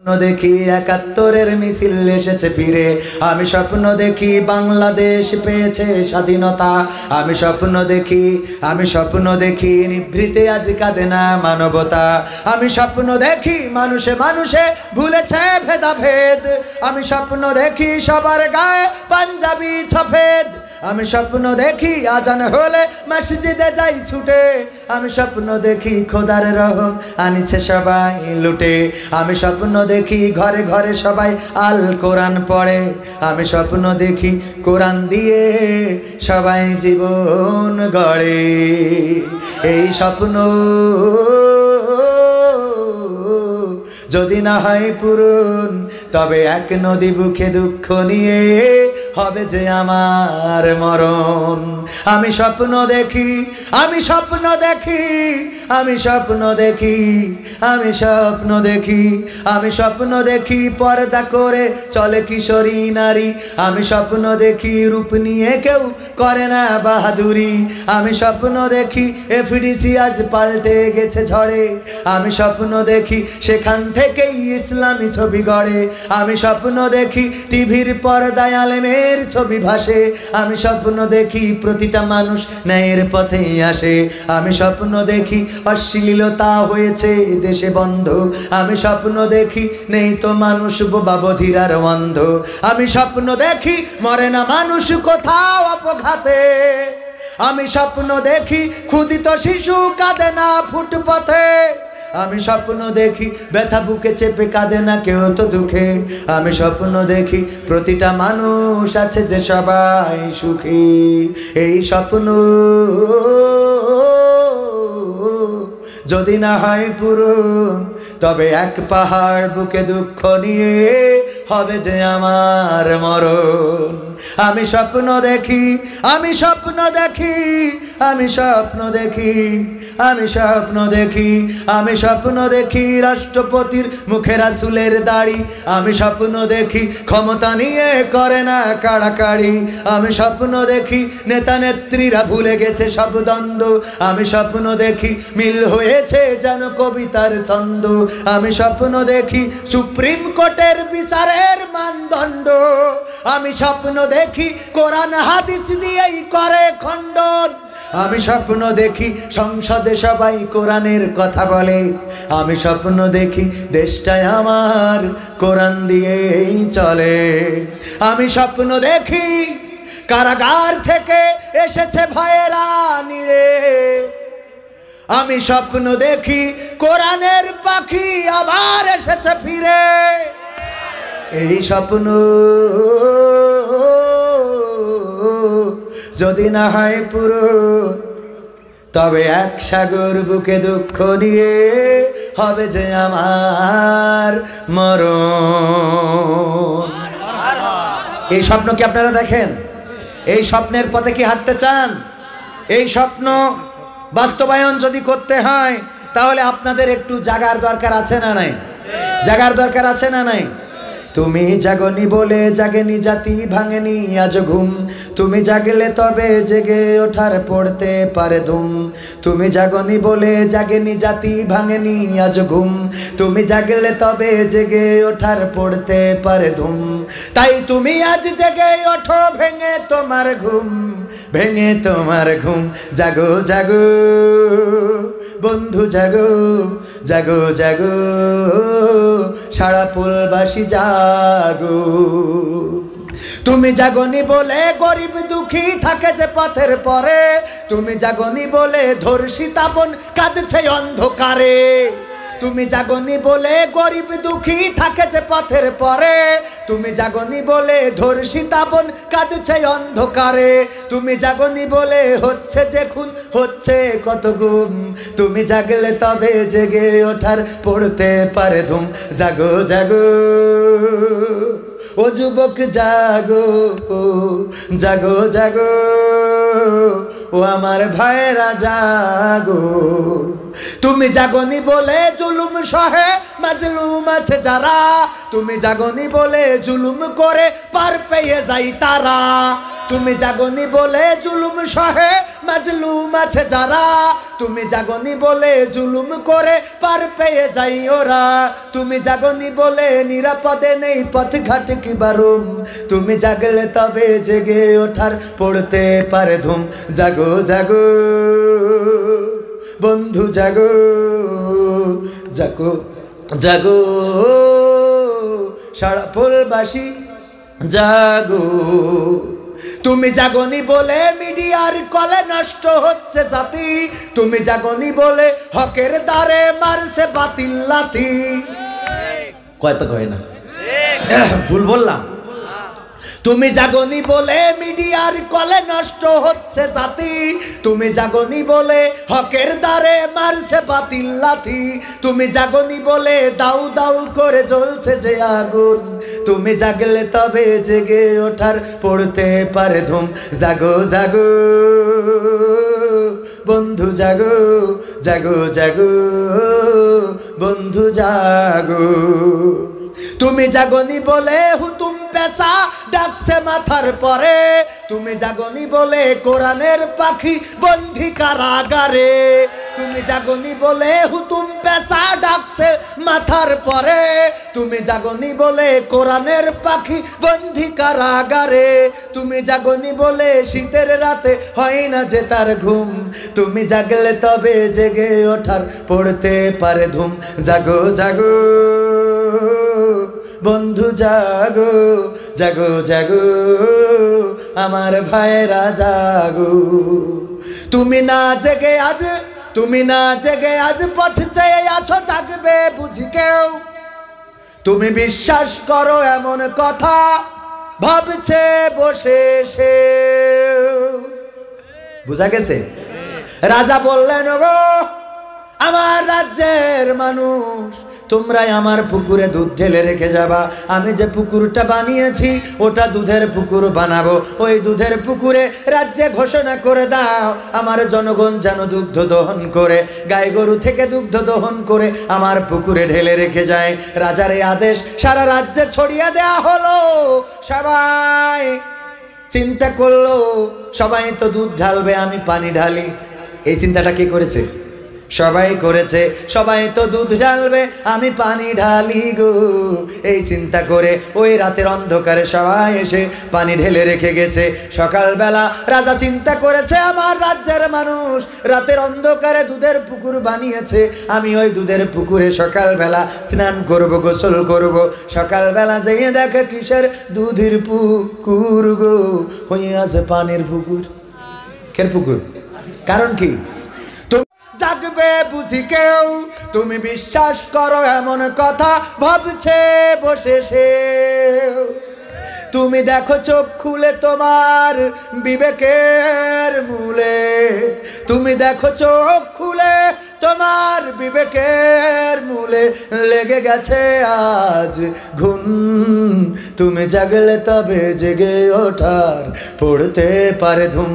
দেখি ৭১-এর মিছিল এসেছে ফিরে। আমি স্বপ্ন দেখি বাংলাদেশ পেয়েছে স্বাধীনতা। আমি স্বপ্ন দেখি নিভৃতে আজ কাঁদে না মানবতা। আমি স্বপ্ন দেখি মানুষে মানুষে ভুলেছে ভেদাভেদ। আমি স্বপ্ন দেখি সবার গায়ে পাঞ্জাবি সফেদ। আমি স্বপ্ন দেখি আজান হলে মসজিদে যাই ছুটে। আমি স্বপ্ন দেখি খোদার রহম আনিছে সবাই লুটে। আমি স্বপ্ন দেখি ঘরে ঘরে সবাই আল কোরআন পড়ে। আমি স্বপ্ন দেখি কোরআন দিয়ে সবাই জীবন গড়ে। এই স্বপ্ন যদি না হয় পূরণ, তবে এক নদী বুকে দুঃখ নিয়ে হবে যে আমার মরণ। আমি স্বপ্ন দেখি, আমি স্বপ্ন দেখি, আমি স্বপ্ন দেখি, আমি স্বপ্ন দেখি, আমি স্বপ্ন দেখি পর্দা করে চলে কিশোরী নারী। আমি স্বপ্ন দেখি রূপ নিয়ে কেউ করে না বাহাদুরি। আমি স্বপ্ন দেখি এফডিসি আজ পাল্টে গেছে ঝড়ে। আমি স্বপ্ন দেখি সেখান থেকেই ইসলামী ছবি গড়ে। আমি স্বপ্ন দেখি টিভির পর্দায় আলেমের ছবি ভাসে। আমি স্বপ্ন দেখি প্রতিটা মানুষ ন্যায়ের পথেই আসে। আমি স্বপ্ন দেখি অশ্লীলতা হয়েছে দেশে বন্ধ। আমি স্বপ্ন দেখি নেই তো মানুষ বোবা বধির আর অন্ধ। আমি স্বপ্ন দেখি মরে না মানুষ কোথাও অপঘাতে। আমি স্বপ্ন দেখি ক্ষুদিত শিশু কাঁদে না ফুটপথে। আমি স্বপ্ন দেখি ব্যথা বুকে চেপে কাঁদে না কেউ তো দুঃখে। আমি স্বপ্ন দেখি প্রতিটা মানুষ আছে যে সবাই সুখী। এই স্বপ্ন যদি না হয় পূরণ, তবে এক পাহাড় বুকে দুঃখ নিয়ে হবে যে আমার মরণ। আমি স্বপ্ন দেখি, আমি স্বপ্ন দেখি, আমি স্বপ্ন দেখি, আমি স্বপ্ন দেখি, আমি স্বপ্ন দেখি রাষ্ট্রপতির মুখে রাসূলের দাড়ি। আমি স্বপ্ন দেখি ক্ষমতা নিয়ে করে না কাড়াকাড়ি। আমি স্বপ্ন দেখি নেতা নেত্রীরা ভুলে গেছে সব দ্বন্দ্ব। আমি স্বপ্ন দেখি মিল হয়েছে যেন কবিতার ছন্দ। আমি স্বপ্ন দেখি সুপ্রিম কোর্টের বিচারের মানদণ্ড। আমি স্বপ্ন দেখি কোরআন হাদিস দিয়েই করে খণ্ডন। আমি স্বপ্ন দেখি সংসদে সবাই কোরআনের কথা বলে। আমি স্বপ্ন দেখি দেশটায় আমার কোরআন দিয়েই চলে। আমি স্বপ্ন দেখি কারাগার থেকে এসেছে ভয়েরা নিড়ে। আমি স্বপ্ন দেখি কোরআনের পাখি আবার এসেছে ফিরে। এই স্বপ্ন যদি না হয় পূরণ, তবে এক সাগর বুকে দুঃখ নিয়ে হবে যে আমার মরণ। এই স্বপ্ন কি আপনারা দেখেন? এই স্বপ্নের পথে কি হাঁটতে চান? এই স্বপ্ন বাস্তবায়ন যদি করতে হয়, তাহলে আপনাদের একটু জাগার দরকার আছে না নাই? জাগার দরকার আছে না নাই? তুমি জাগনি বলে জাগেনি জাতি, ভাঙেনি আজ ঘুম। তুমি জাগলে তবে জেগে ওঠার পড়তে পারে ধুম। তুমি জাগনি বলে জাগেনি জাতি, ভাঙেনি আজ ঘুম। তুমি জাগলে তবে জেগে ওঠার পড়তে পারে ধুম। তাই তুমি আজ জেগে ওঠো, ভেঙে তোমার ঘুম, ভেঙে তোমার ঘুম। জাগো জাগো বন্ধু জাগো, জাগো জাগো সারাপুলবাসী জাগো। তুমি জাগনি বলে গরিব দুঃখী থাকে যে পথের পরে। তুমি জাগনি বলে ধর্ষিতা বোন কাঁদছে অন্ধকারে। তুমি জাগনি বলে গরিব দুঃখী থাকে যে পথের পরে। তুমি জাগনি বলে ধর্ষিতা বোন কাঁদছে অন্ধকারে। তুমি জাগনি বলে হচ্ছে যে খুন, হচ্ছে কত গুম। তুমি জাগলে তবে জেগে ওঠার পড়তে পারে ধুম। জাগো জাগো ও যুবক জাগো, জাগো জাগো ও আমার ভাইরা জাগো। তুমি জাগনি বলে জুলুম সহে মাজলুম আছে যারা। তুমি জাগনি বলে জুলুম করে পার পেয়ে যাই তারা। তুমি জাগনি বলে জুলুম সহে মাজলুম আছে যারা, তুমি জাগনি বলে জুলুম করে পার পেয়ে যাই ওরা, তুমি জাগনি বলে নিরাপদে নেই পথঘাট কি বারুম, তুমি জাগলে তবে জেগে ওঠার পড়তে পারে ধুম। জাগো জাগো বন্ধু জাগো, জাগো জাগো সারাফুলবাসী জাগো। তুমি জাগনি বলে মিডিয়ার কলে নষ্ট হচ্ছে জাতি, তুমি জাগনি বলে হকের দ্বারে মারছে বাতিল লাথি। কয় তো কয় না, ভুল বললাম? তুমি জাগনি বলে মিডিয়ার কলে নষ্ট হচ্ছে জাতি, তুমি জাগনি বলে হকের দ্বারে মারছে বাতিল লাথি, তুমি জাগনি বলে দাউ দাউ করে জ্বলছে যে আগুন, তুমি জাগলে তবে জেগে ওঠার পড়তে পারে ধুম। জাগো জাগো বন্ধু জাগো, জাগো জাগো বন্ধু জাগো। তুমি জাগনি বলে হুতুম পেশা ডাকছে মাথার পরে, তুমি জাগনি বলে কোরআনের পাখি বন্দি কারাগারে, তুমি জাগনি বলে হুতুম পেশা ডাকছে মাথার পরে, তুমি জাগনি বলে কোরআনের পাখি বন্দি কারাগারে, তুমি জাগনি বলে শীতের রাতে হয় না যে তার ঘুম, তুমি জাগলে তবে জেগে ওঠার পড়তে পারে ধুম। জাগো জাগো বন্ধু জাগো, জাগো জাগো আমার ভাইরা জাগো। তুমি না জেগে আজ, তুমি না জেগে আজ পথ চেয়ে আছো, জাগবে বুঝি কেউ? তুমি বিশ্বাস করো এমন কথা ভাবছে বসে সে। বুঝা গেছে? রাজা বললেন গো আমার রাজ্যের মানুষ, তোমরাই আমার পুকুরে দুধ ঢেলে রেখে যাবা, আমি যে পুকুরটা বানিয়েছি ওটা দুধের পুকুর বানাবো, ওই দুধের পুকুরে রাজ্যে ঘোষণা করে দাও আমার জনগণ যেন দুগ্ধ দহন করে, গাই গরু থেকে দুগ্ধ দহন করে আমার পুকুরে ঢেলে রেখে যায়। রাজার এই আদেশ সারা রাজ্যে ছড়িয়ে দেয়া হলো। সবাই চিন্তা করলো সবাই তো দুধ ঢালবে, আমি পানি ঢালি। এই চিন্তাটা কি করেছে? সবাই করেছে। সবাই তো দুধ ঢালবে, আমি পানি ঢালি গো। এই চিন্তা করে ওই রাতের অন্ধকারে সবাই এসে পানি ঢেলে রেখে গেছে। সকালবেলা রাজা চিন্তা করেছে আমার রাজ্যের মানুষ রাতের অন্ধকারে দুধের পুকুর বানিয়েছে, আমি ওই দুধের পুকুরে সকালবেলা স্নান করব, গোসল করব। সকালবেলা যেয়ে দেখে কিসের দুধের পুকুর গো, হয়ে আছে পানির পুকুর। কের পুকুর? কারণ কি? জাগবে বুঝি কেউ? তুমি বিশ্বাস করো এমন কথা ভাবছে বসে সে। তুমি দেখো চোখ খুলে তোমার বিবেকের মূলে, তুমি দেখো চোখ খুলে তোমার বিবেকের মূলে লেগে গেছে আজ ঘুম। তুমি জাগলে তবে জেগে ওঠার পড়তে পারে ধুম,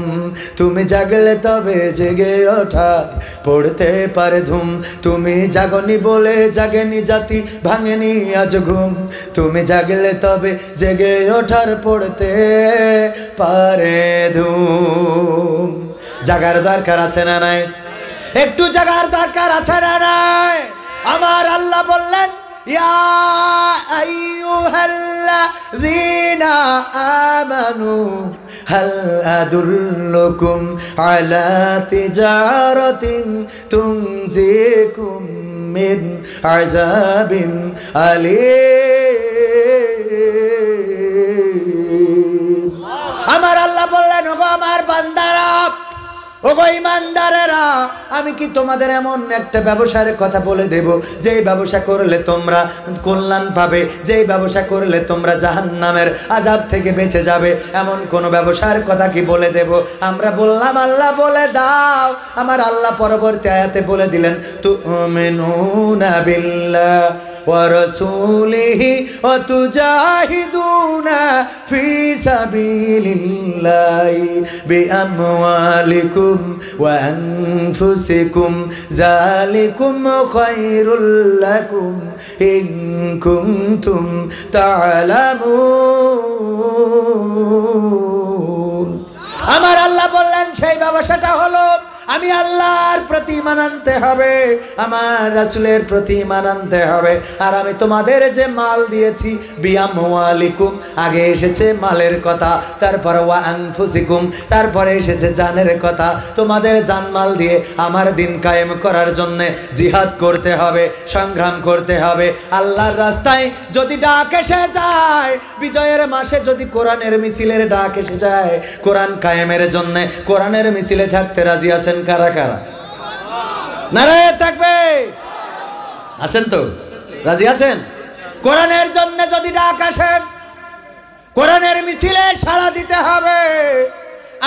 তুমি জাগলে তবে জেগে ওঠার পড়তে পারে ধুম। তুমি জাগনি বলে জাগেনি জাতি, ভাঙেনি আজ ঘুম, তুমি জাগলে তবে জেগে ওঠার পড়তে পারে ধুম। জাগার দরকার আছে না নাই? একটু জাগার দরকার আছে না নাই? আমার আল্লাহ বললেন ইয়া আইয়ুহাল্লাযীনা আমানু হাল আদুল্লুকুম আলা তিজারাতিন তুনজিকুম মিন আযাবিন আলীম। আমার আল্লাহ বললেন ওগো আমার বান্দারা, ওগো ইমানদারেরা, আমি কি তোমাদের এমন একটা ব্যবসার কথা বলে দেব যেই ব্যবসা করলে তোমরা কল্যাণ পাবে, যেই ব্যবসা করলে তোমরা জাহান্নামের আযাব থেকে বেঁচে যাবে, এমন কোন ব্যবসার কথা কি বলে দেব? আমরা বললাম আল্লাহ বলে দাও। আমার আল্লাহ পরবর্তী আয়াতে বলে দিলেন তুমিনুনা বিল্লাহ ওয়া রাসূলিহি ওয়া তুজাহিদুনা ফি সাবিলিল্লাহি বিআমওয়ালিকুম ওয়া আনফুসিকুম যালিকুম খায়রুল লাকুম ইন কুনতুম তা'লামুন। আমার আল্লাহ আল্লাহ বললেন সেই ব্যবসাটা হলো আমি আল্লাহর প্রতি ঈমান আনতে হবে, আমার রাসূলের প্রতি ঈমান আনতে হবে। আর আমি তোমাদের যে মাল দিয়েছি বিআমওয়ালিকুম, আগে এসেছে মালের কথা, তারপরে ওয়া আনফুসিকুম, তারপরে এসেছে জানের কথা। তোমাদের জানমাল দিয়ে আমার দিন কায়েম করার জন্য জিহাদ করতে হবে, সংগ্রাম করতে হবে। আল্লাহর রাস্তায় যদি ডাক এসে যায়, বিজয়ের মাসে যদি কোরআনের মিছিলের ডাক এসে যায়, কোরআন কায়েমের জন্য কোরআনের মিছিলে থাকতে রাজি আছেন কারা কারা? নারায়ে তাকবীর! আছেন তো? রাজি আছেন? কোরআনের জন্য যদি ডাক আসে, কোরআনের মিছিলে সাড়া দিতে হবে।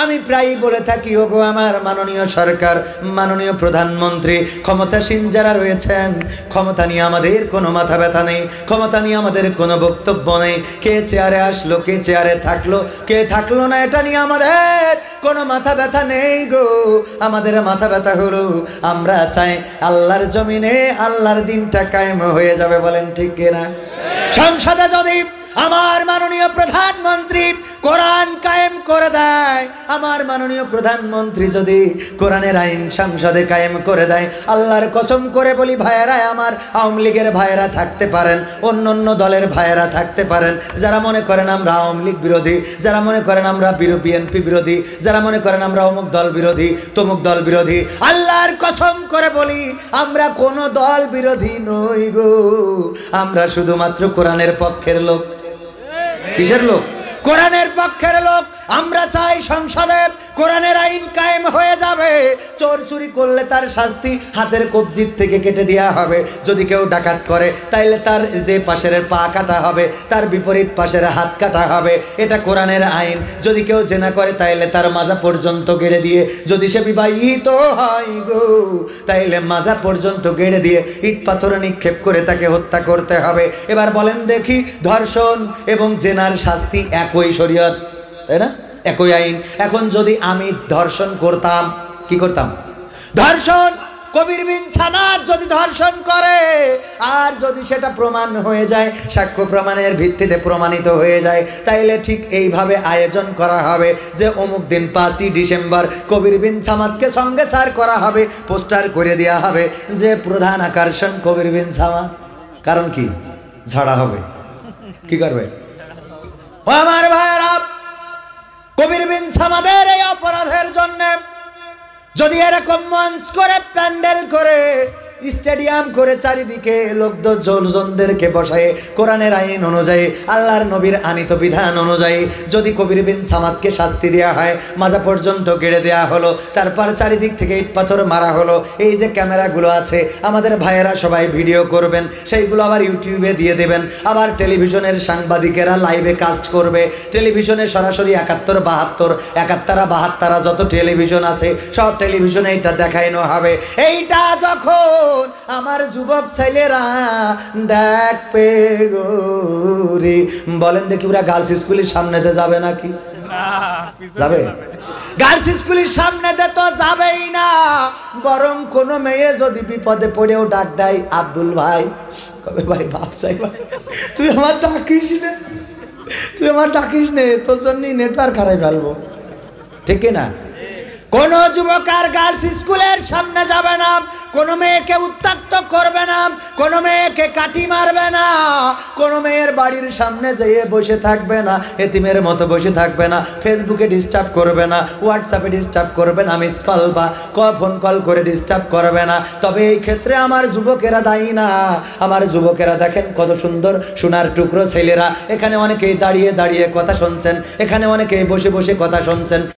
আমি প্রায়ই বলে থাকি, ওগো আমার মাননীয় সরকার, মাননীয় প্রধানমন্ত্রী, ক্ষমতাসীন যারা রয়েছেন, ক্ষমতা নিয়ে আমাদের কোনো মাথা ব্যথা নেই, ক্ষমতা নিয়ে আমাদের কোনো বক্তব্য নেই। কে চেয়ারে আসলো, কে চেয়ারে থাকলো, কে থাকলো না, এটা নিয়ে আমাদের কোনো মাথা ব্যথা নেই গো। আমাদের মাথা ব্যথা হলো আমরা চাই আল্লাহর জমিনে আল্লাহর দিনটা কায়েম হয়ে যাবে। বলেন ঠিক কিনা? সংসদে যদি আমার মাননীয় প্রধানমন্ত্রী কোরআন কায়েম করে দেয়, আমার মাননীয় প্রধানমন্ত্রী যদি কোরআনের আইন সংসদে কায়েম করে দেয়, আল্লাহর কসম করে বলি ভাইয়েরা, আমার আওয়ামী লীগের ভাইয়েরা থাকতে পারেন, অন্য অন্য দলের ভাইয়েরা থাকতে পারেন, যারা মনে করেন আমরা আওয়ামী লীগ বিরোধী, যারা মনে করেন আমরা বিএনপি বিরোধী, যারা মনে করেন আমরা অমুক দল বিরোধী, তমুক দল বিরোধী, আল্লাহর কসম করে বলি আমরা কোনো দল বিরোধী নই গো। আমরা শুধুমাত্র কোরআনের পক্ষের লোক। কিসের লোক? কোরআনের পক্ষের লোক। আমরা চাই সংসদে কোরআনের আইন কায়েম হয়ে যাবে। চোর চুরি করলে তার শাস্তি হাতের কবজির থেকে কেটে দেওয়া হবে। যদি কেউ ডাকাত করে তাইলে তার যে পাশের পা কাটা হবে, তার বিপরীত পাশের হাত কাটা হবে। এটা কোরআনের আইন। যদি কেউ জেনা করে তাইলে তার মাজা পর্যন্ত গেড়ে দিয়ে, যদি সে বিবাহিত হয় গো, তাইলে মাজা পর্যন্ত গেড়ে দিয়ে ইট পাথর নিক্ষেপ করে তাকে হত্যা করতে হবে। এবার বলেন দেখি, ধর্ষণ এবং জেনার শাস্তি একই শরীয়ত, তাই না? একই আইন। এখন যদি আমি ধর্ষণ করতাম, কি করতাম? ধর্ষণ, কবির বিন সামাদ যদি ধর্ষণ করে, আর যদি সেটা প্রমাণ হয়ে যায়, সাক্ষ্য প্রমাণের ভিত্তিতে প্রমাণিত হয়ে যায়, তাইলে ঠিক এইভাবে আয়োজন করা হবে যে অমুক দিন 5ই ডিসেম্বর কবির বিন সামাদকে সঙ্গে সার করা হবে, পোস্টার করে দেওয়া হবে যে প্রধান আকর্ষণ কবির বিন সামাদ। কারণ কি? ঝাড়া হবে। কি করবে? ও আমার ভাইয়েরা, কবির বিন সামাদের এই অপরাধের জন্য যদি এরকম মঞ্চ করে, প্যান্ডেল করে, স্টেডিয়াম করে চারিদিকে লোকজনদেরকে বসায় কোরআনের আইন অনুযায়ী, আল্লাহর নবীর আনিত বিধান অনুযায়ী যদি কবির বিন সামাদকে শাস্তি দেওয়া হয়, মাজা পর্যন্ত গেড়ে দেওয়া হলো, তারপর চারিদিক থেকে ইট পাথর মারা হলো, এই যে ক্যামেরাগুলো আছে আমাদের ভাইয়েরা সবাই ভিডিও করবেন, সেইগুলো আবার ইউটিউবে দিয়ে দেবেন, আবার টেলিভিশনের সাংবাদিকেরা লাইভে কাস্ট করবে, টেলিভিশনে সরাসরি 71, 72, 71, 72 যত টেলিভিশন আছে সব টেলিভিশনে এটা দেখানো হবে। এইটা যখন আমার যুবক ছেলেরা দেখবে গো রে, বলেন দেখি ওরা গার্লস স্কুলের সামনেতে যাবে নাকি? যাবে? গার্লস স্কুলের সামনেতে তো যাবেই না, বরং কোন মেয়ে যদি বিপদে পড়েও ডাক দেয়, আব্দুল ভাই, কবে ভাই বাপ চাই ভাই, তুই আমার ডাকিস নে, তুই আমার ডাকিস নে, তোর জন্যই নেটওয়ার্ক হারাই ফেলবো। ঠিক না? কোন যুবক আর গার্লস স্কুলের সামনে যাবে না, কোন মেয়েকে উত্ত্যক্ত করবে না, কোন মেয়েকে কাঠি মারবে না, কোন মেয়ের বাড়ির সামনে যেয়ে বসে থাকবে না, এতিমের মতো বসে থাকবে না, ফেসবুকে ডিস্টার্ব করবে না, হোয়াটসঅ্যাপে ডিস্টার্ব করবে না, মিস কল বা ফোন কল করে ডিস্টার্ব করবে না। তবে এই ক্ষেত্রে আমার যুবকেরা দায়ী না। আমার যুবকেরা দেখেন কত সুন্দর সোনার টুকরো ছেলেরা, এখানে অনেকেই দাঁড়িয়ে দাঁড়িয়ে কথা শুনছেন, এখানে অনেকেই বসে বসে কথা শুনছেন।